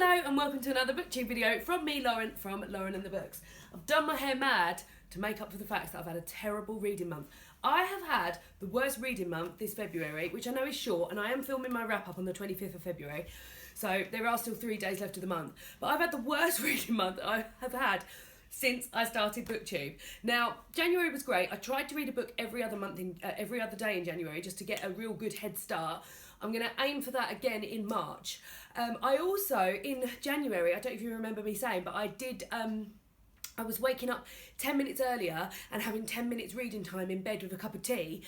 Hello and welcome to another booktube video from me, Lauren, from Lauren and the Books. I've done my hair mad to make up for the fact that I've had a terrible reading month. I have had the worst reading month this February, which I know is short, and I am filming my wrap up on the 25th of February, so there are still 3 days left of the month. But I've had the worst reading month I have had since I started booktube. Now, January was great. I tried to read a book every other day in January just to get a real good head start. I'm going to aim for that again in March. I also, in January, I don't know if you remember me saying, but I was waking up 10 minutes earlier and having 10 minutes reading time in bed with a cup of tea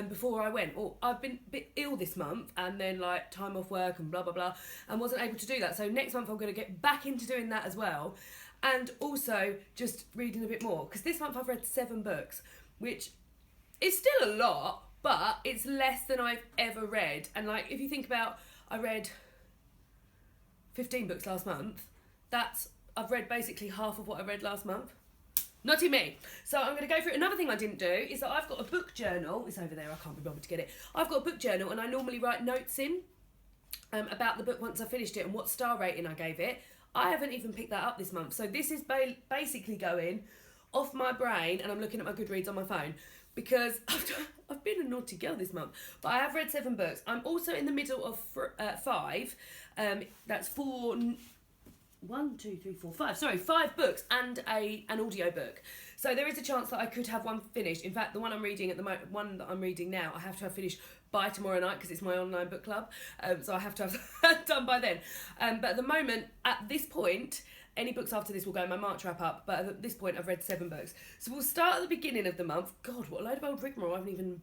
before I went. Well, I've been a bit ill this month and then like time off work and blah, blah, blah, and wasn't able to do that. So next month I'm going to get back into doing that as well. And also just reading a bit more. Because this month I've read 7 books, which is still a lot, but it's less than I've ever read. And like, if you think about, I read 15 books last month. I've read basically half of what I read last month. Naughty me. So I'm going to go through. Another thing I didn't do is that I've got a book journal. It's over there. I can't be bothered to get it. I've got a book journal and I normally write notes in about the book once I finished it and what star rating I gave it. I haven't even picked that up this month. So this is basically going off my brain and I'm looking at my Goodreads on my phone because I've been a naughty girl this month. But I have read 7 books. I'm also in the middle of 5. That's 5 books and an audio book. So there is a chance that I could have one finished. In fact, the one I'm reading at the moment, one that I'm reading now, I have to have finished by tomorrow night because it's my online book club. So I have to have that done by then. But at the moment, at this point, any books after this will go in my March wrap up. But at this point, I've read 7 books. So we'll start at the beginning of the month. God, what a load of old rigmarole. I haven't even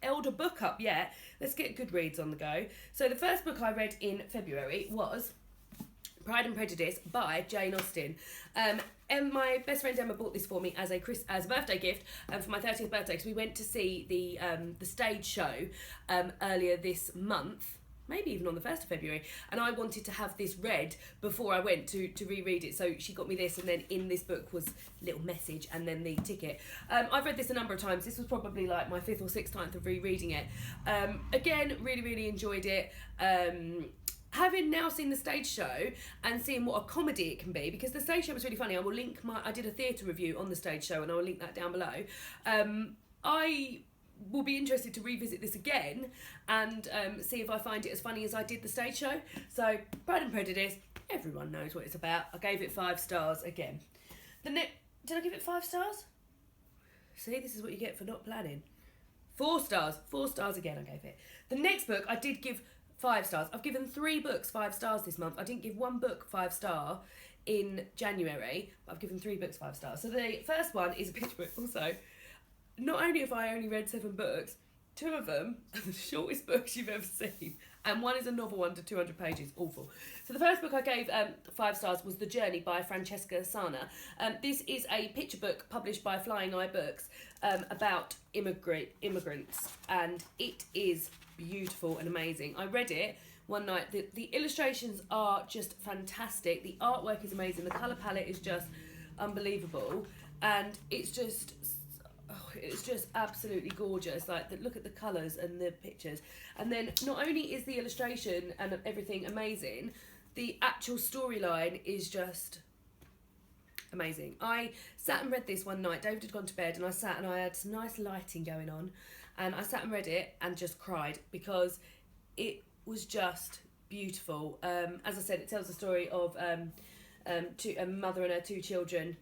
held a book up yet. Let's get Goodreads on the go. So the first book I read in February was Pride and Prejudice by Jane Austen. And my best friend Emma bought this for me as a birthday gift for my 30th birthday because we went to see the stage show earlier this month, maybe even on the 1st of February, and I wanted to have this read before I went to reread it, so she got me this, and then in this book was a little message and then the ticket. I've read this a number of times. This was probably like my 5th or 6th time of rereading it. Again, really enjoyed it. Having now seen the stage show and seeing what a comedy it can be, because the stage show was really funny. I will link I did a theatre review on the stage show and I will link that down below. I will be interested to revisit this again and see if I find it as funny as I did the stage show. So Pride and Prejudice, everyone knows what it's about. I gave it 5 stars again. Did I give it 5 stars? See, this is what you get for not planning. 4 stars. 4 stars again I gave it. The next book I did give 5 stars. I've given 3 books 5 stars this month. I didn't give 1 book 5 star in January, but I've given 3 books 5 stars. So the first one is a picture book. Also, not only have I only read 7 books, 2 of them are the shortest books you've ever seen, and one is a novel under 200 pages. Awful. So the first book I gave 5 stars was The Journey by Francesca Sana. This is a picture book published by Flying Eye Books about immigrants, and it is beautiful and amazing. I read it one night. The illustrations are just fantastic. The artwork is amazing. The colour palette is just unbelievable, and it's just absolutely gorgeous. Like, look at the colours and the pictures. And then not only is the illustration and everything amazing, the actual storyline is just amazing. I sat and read this one night. David had gone to bed and I sat and I had some nice lighting going on, and I sat and read it and just cried because it was just beautiful. As I said, it tells the story of a mother and her 2 children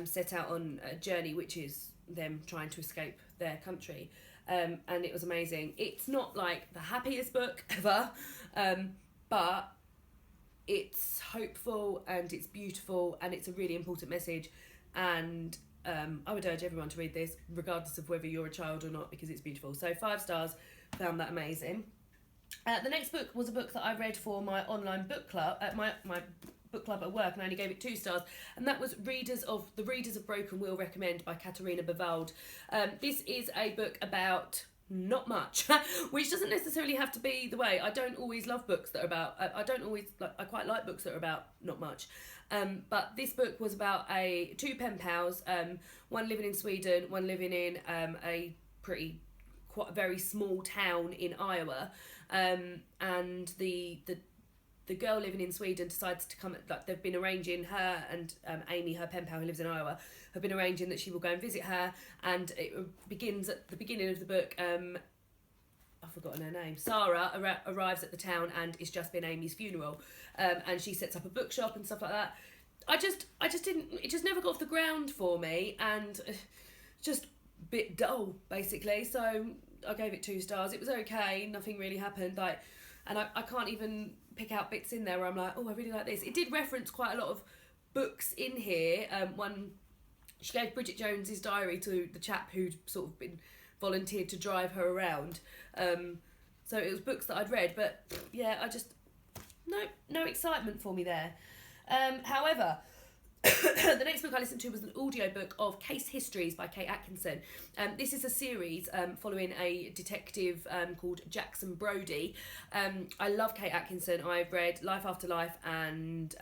set out on a journey, which is them trying to escape their country. And it was amazing. It's not like the happiest book ever, but it's hopeful and it's beautiful and it's a really important message, and I would urge everyone to read this regardless of whether you're a child or not, because it's beautiful. So 5 stars, found that amazing. The next book was a book that I read for my online book club at my book club at work, and I only gave it 2 stars, and that was The Readers of Broken Will Recommend by Katarina Bavald. This is a book about not much, which doesn't necessarily have to be the way. I don't always love books that are about, I quite like books that are about not much. But this book was about 2 pen pals, one living in Sweden, one living in a very small town in Iowa, and the the girl living in Sweden decides to come, like they've been arranging, her and Amy, her pen pal who lives in Iowa, have been arranging that she will go and visit her, and it begins at the beginning of the book. I've forgotten her name. Sarah arrives at the town and it's just been Amy's funeral, and she sets up a bookshop and stuff like that. I just didn't. It just never got off the ground for me, and just a bit dull basically. So I gave it 2 stars. It was okay. Nothing really happened. Like, and I can't even pick out bits in there where I'm like, oh, I really like this. It did reference quite a lot of books in here. One, she gave Bridget Jones's diary to the chap who'd sort of been volunteered to drive her around. So it was books that I'd read, but yeah, I just no excitement for me there. However, the next book I listened to was an audiobook of Case Histories by Kate Atkinson. This is a series following a detective called Jackson Brodie. I love Kate Atkinson. I've read Life After Life and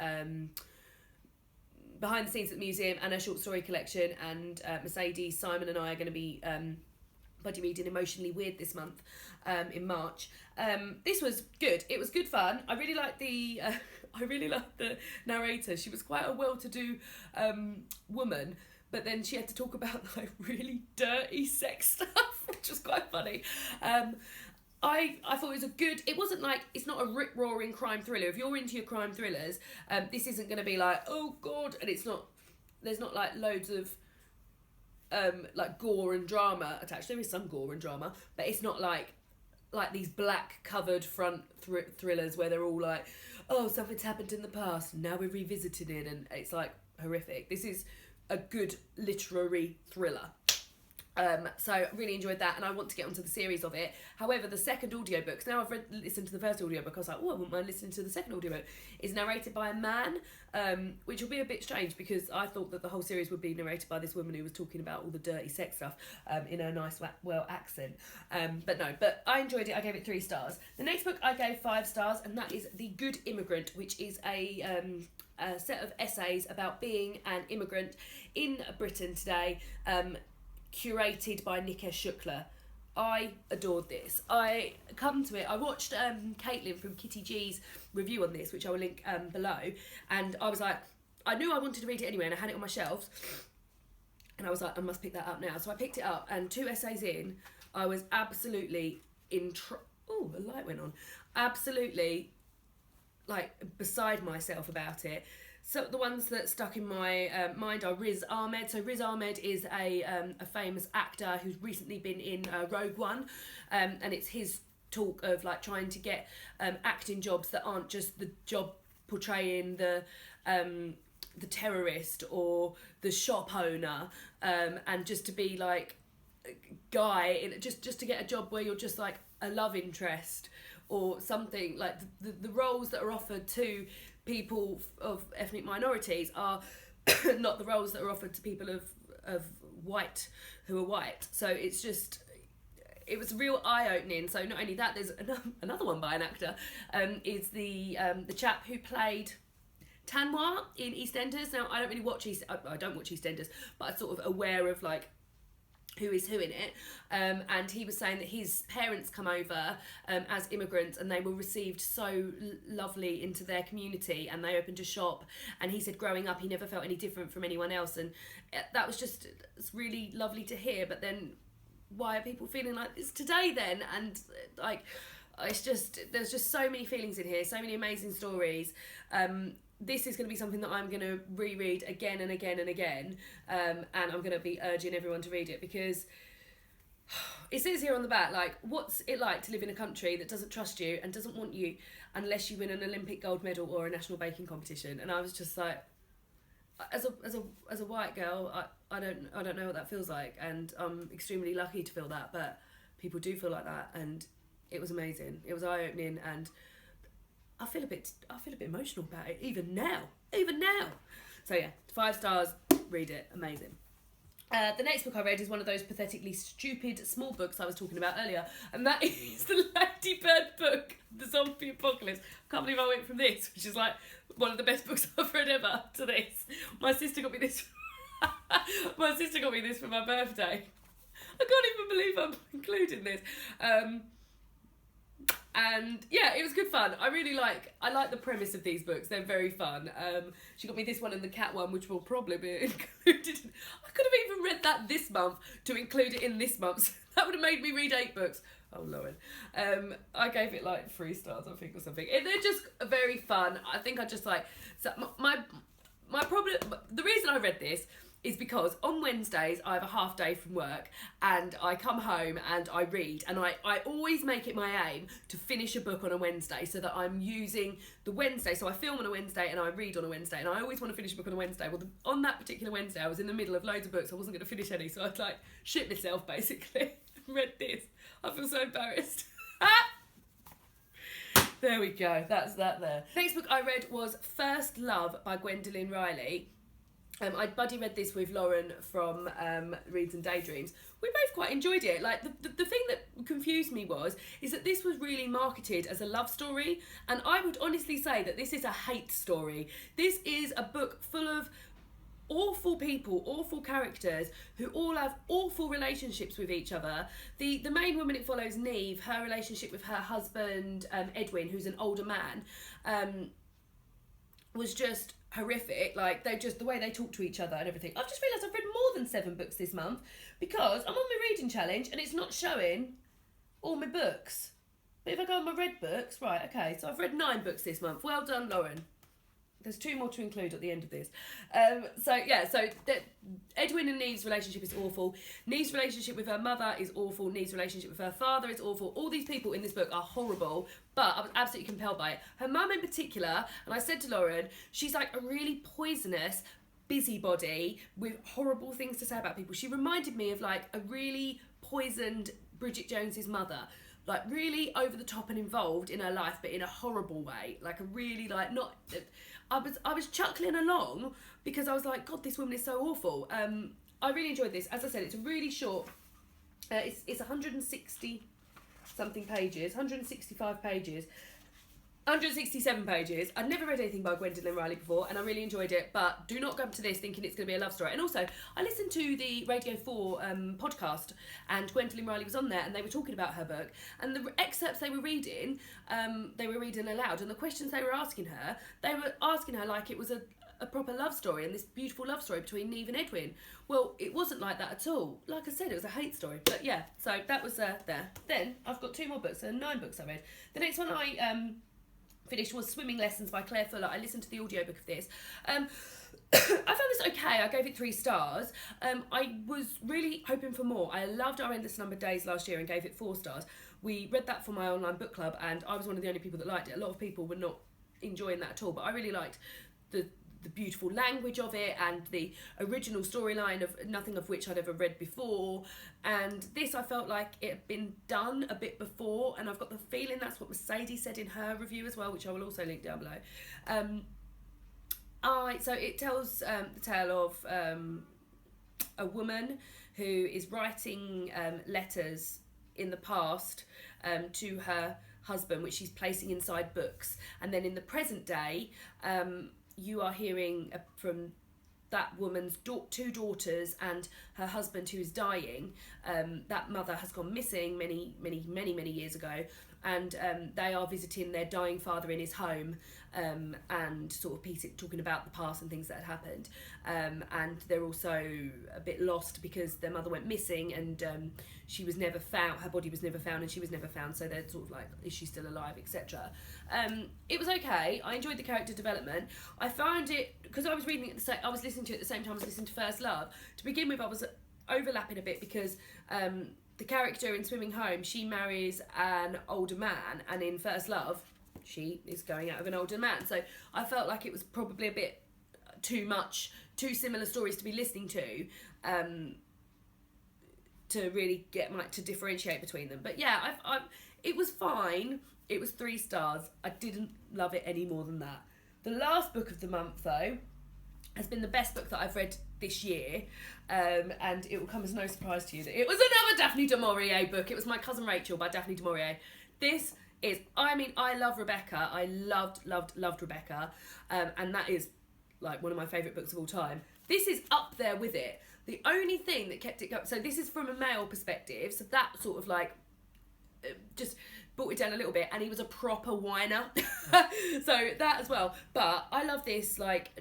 Behind the Scenes at the Museum and her short story collection, and Mercedes, Simon and I are going to be buddy reading Emotionally Weird this month in March. This was good. It was good fun. I really liked the narrator. She was quite a well-to-do woman, but then she had to talk about like really dirty sex stuff, which was quite funny. I thought it was it wasn't like, it's not a rip-roaring crime thriller. If you're into your crime thrillers, this isn't going to be like, oh God, and there's not like loads of like gore and drama attached. There is some gore and drama, but it's not like these black covered front thrillers where they're all like, oh, something's happened in the past, now we're revisiting it, and it's like horrific. This is a good literary thriller. So I really enjoyed that, and I want to get onto the series of it. However, the second audiobook, so now I've listened to the first audiobook, I was like, oh, I wouldn't mind listening to the second audiobook, is narrated by a man, which will be a bit strange because I thought that the whole series would be narrated by this woman who was talking about all the dirty sex stuff in her nice, well accent. But I enjoyed it. I gave it 3 stars. The next book I gave 5 stars, and that is The Good Immigrant, which is a set of essays about being an immigrant in Britain today, curated by Nikesh Shukla. I adored this. I watched Kaitlin from Kitty G's review on this, which I will link below, and I was like, I knew I wanted to read it anyway, and I had it on my shelves, and I was like, I must pick that up now. So I picked it up, and 2 essays in, I was absolutely oh, the light went on. Absolutely, like, beside myself about it. So the ones that stuck in my mind are Riz Ahmed. So Riz Ahmed is a famous actor who's recently been in Rogue One, and it's his talk of like trying to get acting jobs that aren't just the job portraying the terrorist or the shop owner, and just to be like a guy just to get a job where you're just like a love interest or something. Like the roles that are offered to people of ethnic minorities are not the roles that are offered to people of white who are white. So it was real eye-opening. So not only that, there's another one by an actor, is the chap who played Tanwa in EastEnders. Now I don't watch EastEnders, but I'm sort of aware of like who is who in it, and he was saying that his parents come over as immigrants, and they were received so lovely into their community, and they opened a shop, and he said growing up he never felt any different from anyone else, and that was just, it's really lovely to hear. But then why are people feeling like this today then? And like, it's just, there's just so many feelings in here, so many amazing stories. This is going to be something that I'm going to reread again and again and again, and I'm going to be urging everyone to read it, because it says here on the back, like, what's it like to live in a country that doesn't trust you and doesn't want you unless you win an Olympic gold medal or a national baking competition? And I was just like, as a white girl, I don't know what that feels like, and I'm extremely lucky to feel that, but people do feel like that, and it was amazing. It was eye-opening, and I feel a bit emotional about it even now. So yeah, 5 stars, read it, amazing. The next book I read is one of those pathetically stupid small books I was talking about earlier, and that is the Ladybird book, The Zombie Apocalypse. I can't believe I went from this, which is like one of the best books I've read ever, to this. My sister got me this for my birthday. I can't even believe I'm including this. And yeah, it was good fun. I like the premise of these books. They're very fun. She got me this one and the cat one, which will probably be included. I could have even read that this month to include it in this month's. That would have made me read 8 books. Oh, Lauren. I gave it like 3 stars, I think, or something. They're just very fun. I think I just like... So my problem... The reason I read this is because on Wednesdays I have a half day from work and I come home and I read, and I always make it my aim to finish a book on a Wednesday so that I'm using the Wednesday. So I film on a Wednesday and I read on a Wednesday, and I always want to finish a book on a Wednesday. Well, on that particular Wednesday I was in the middle of loads of books. I wasn't going to finish any, so I'd like shit myself basically. Read this. I feel so embarrassed. There we go. That's that there. Next book I read was First Love by Gwendolyn Riley. I buddy read this with Lauren from Reads and Daydreams. We both quite enjoyed it. Like the thing that confused me is that this was really marketed as a love story, and I would honestly say that this is a hate story. This is a book full of awful people, awful characters who all have awful relationships with each other. The main woman it follows, Neve, her relationship with her husband Edwin, who's an older man, was just horrific. Like, the way they talk to each other and everything. I've just realised I've read more than 7 books this month because I'm on my reading challenge and it's not showing all my books. But if I go on my read books, right, okay, so I've read 9 books this month. Well done, Lauren. There's 2 more to include at the end of this. So Edwin and Neve's relationship is awful. Neve's relationship with her mother is awful. Neve's relationship with her father is awful. All these people in this book are horrible, but I was absolutely compelled by it. Her mum in particular, and I said to Lauren, she's like a really poisonous busybody with horrible things to say about people. She reminded me of like a really poisoned Bridget Jones's mother. Like really over the top and involved in her life, but in a horrible way. Like a really like not... I was chuckling along because I was like, God, this woman is so awful. I really enjoyed this. As I said, it's a really short. It's 160 something pages, 165 pages, 167 pages. I'd never read anything by Gwendolyn Riley before, and I really enjoyed it. But do not go to this thinking it's going to be a love story. And also, I listened to the Radio 4 podcast, and Gwendolyn Riley was on there, and they were talking about her book. And the excerpts they were reading aloud, and the questions they were asking her like it was a proper love story, and this beautiful love story between Neve and Edwin. Well, it wasn't like that at all. Like I said, it was a hate story. But yeah, so that was there. Then I've got 2 more books, so 9 books I read. The next one I finished was Swimming Lessons by Claire Fuller. I listened to the audiobook of this. I found this okay. I gave it 3 stars. I was really hoping for more. I loved Our Endless Number of Days last year and gave it 4 stars. We read that for my online book club, and I was one of the only people that liked it. A lot of people were not enjoying that at all, but I really liked the beautiful language of it and the original storyline of nothing of which I'd ever read before. And this, I felt like it had been done a bit before, and I've got the feeling that's what Mercedes said in her review as well, which I will also link down below. So it tells the tale of a woman who is writing letters in the past to her husband, which she's placing inside books, and then in the present day you are hearing from that woman's 2 daughters and her husband who is dying. That mother has gone missing many years ago, and they are visiting their dying father in his home, and sort of talking about the past and things that had happened. And they're also a bit lost because their mother went missing, and she was never found. Her body was never found, and she was never found. So they're sort of like, is she still alive, etc. It was okay. I enjoyed the character development. I found it, because I was reading it I was listening to it at the same time I was listening to First Love. To begin with, I was overlapping a bit because the character in Swimming Home, she marries an older man, and in First Love, she is going out with an older man. So I felt like it was probably a bit too much, 2 similar stories to be listening to really get to differentiate between them. But yeah, it was fine. It was 3 stars. I didn't love it any more than that. The last book of the month, though, has been the best book that I've read this year, and it will come as no surprise to you that it was another Daphne du Maurier book. It was My Cousin Rachel by Daphne du Maurier. This is, I love Rebecca. I loved Rebecca, and that is like one of my favourite books of all time. This is up there with it. The only thing that kept it going, so this is from a male perspective, so that sort of like just brought it down a little bit, and he was a proper whiner. So that as well. But I love this, like,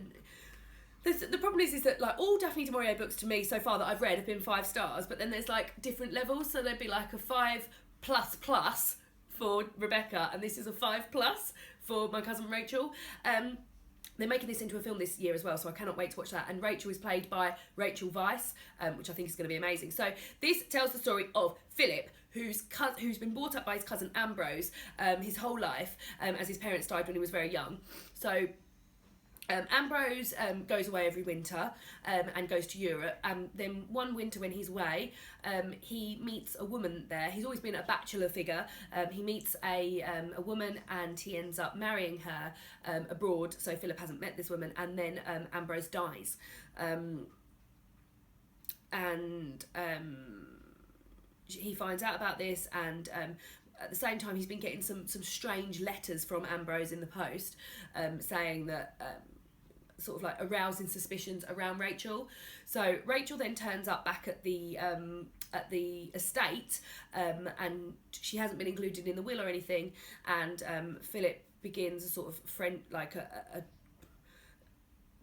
the problem is that, like, all Daphne du Maurier books to me so far that I've read have been 5 stars, but then there's, like, different levels. So there'd be, like, a 5++ for Rebecca, and this is a 5+ for My Cousin Rachel. They're making this into a film this year as well, so I cannot wait to watch that. And Rachel is played by Rachel Weisz, which I think is going to be amazing. So this tells the story of Philip, who's been brought up by his cousin Ambrose his whole life, as his parents died when he was very young. So Ambrose goes away every winter and goes to Europe, and then one winter when he's away, he meets a woman there. He's always been a bachelor figure. He meets a woman, and he ends up marrying her abroad, so Philip hasn't met this woman, and then Ambrose dies. He finds out about this, and at the same time he's been getting some strange letters from Ambrose in the post, saying that sort of like arousing suspicions around Rachel. So Rachel then turns up back at the estate, and she hasn't been included in the will or anything, and Philip begins a sort of a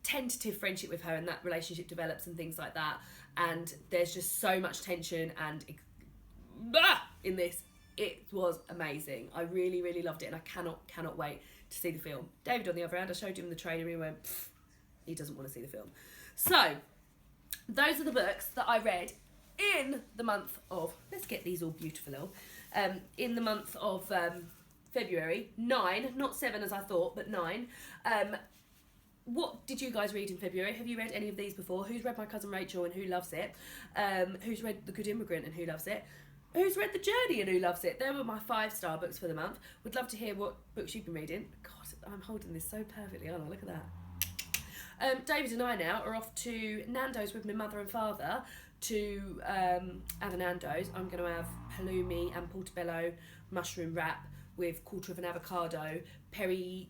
tentative friendship with her, and that relationship develops and things like that, and there's just so much tension and in this. It was amazing. I really, really loved it, and I cannot wait to see the film. David, on the other hand, I showed him the trailer and he went, he doesn't want to see the film. So, those are the books that I read in the month of, let's get these all beautiful, in the month of February. 9, not 7 as I thought, but 9. What did you guys read in February? Have you read any of these before? Who's read My Cousin Rachel and who loves it? Who's read The Good Immigrant and who loves it? Who's read The Journey and who loves it? They were my 5-star books for the month. Would love to hear what books you've been reading. God, I'm holding this so perfectly, aren't I? Look at that. David and I now are off to Nando's with my mother and father to have a Nando's. I'm going to have halloumi and portobello mushroom wrap with quarter of an avocado, peri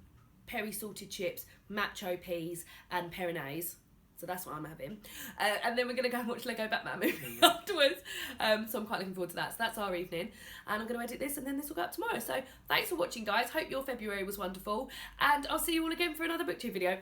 salted chips, macho peas and peronaise. So that's what I'm having. And then we're going to go and watch Lego Batman movie afterwards. So I'm quite looking forward to that. So that's our evening. And I'm going to edit this, and then this will go up tomorrow. So thanks for watching, guys. Hope your February was wonderful. And I'll see you all again for another BookTube video.